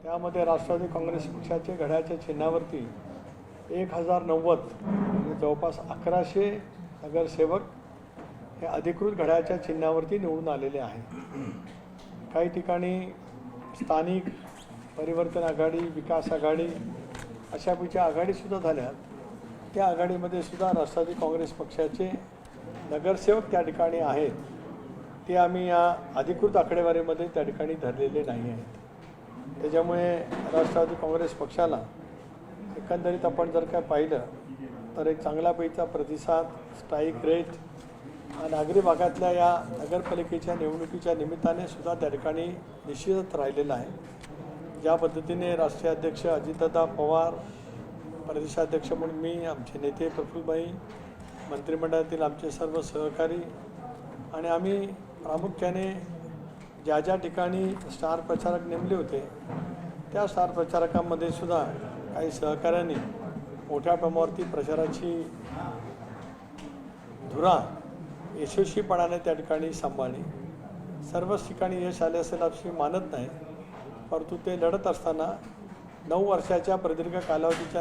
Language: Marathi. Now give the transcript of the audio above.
त्यामध्ये राष्ट्रवादी काँग्रेस पक्षाचे घड्याळाच्या चिन्हावरती 1090 म्हणजे जवळपास 1100 नगरसेवक हे अधिकृत घड्याळाच्या चिन्हावरती निवडून आलेले आहेत। काही ठिकाणी स्थानिक परिवर्तन आघाडी, विकास आघाडी अशापैकी आघाडीसुद्धा झाल्या। त्या आघाडीमध्ये सुद्धा राष्ट्रवादी काँग्रेस पक्षाचे नगरसेवक त्या ठिकाणी आहेत, ते आम्ही या अधिकृत आकडेवारीमध्ये त्या ठिकाणी धरलेले नाही आहेत। त्याच्यामुळे राष्ट्रवादी काँग्रेस पक्षाला एकंदरीत आपण जर काय पाहिलं तर एक चांगल्यापैकीचा प्रतिसाद, स्ट्राईक रेट नागरी भागातल्या या नगरपालिकेच्या निवडणुकीच्या निमित्ताने सुद्धा त्या ठिकाणी निश्चितच राहिलेला आहे। ज्या पद्धतीने राष्ट्रीय अध्यक्ष अजितदादा पवार, प्रदेशाध्यक्ष म्हणून मी, आमचे नेते प्रफुल्लभाई, मंत्रिमंडळातील आमचे सर्व सहकारी आणि आम्ही प्रामुख्याने ज्या ज्या ठिकाणी स्टार प्रचारक नेमले होते त्या स्टार प्रचारकांमध्ये सुद्धा काही सहकाऱ्यांनी मोठ्या प्रमाणावरती प्रचाराची धुरा यशस्वीपणाने त्या ठिकाणी सांभाळली। सर्वच ठिकाणी यश आले असेल अशी मानत नाही, परंतु ते लढत असताना 9 वर्षाच्या प्रदीर्घ कालावधीच्या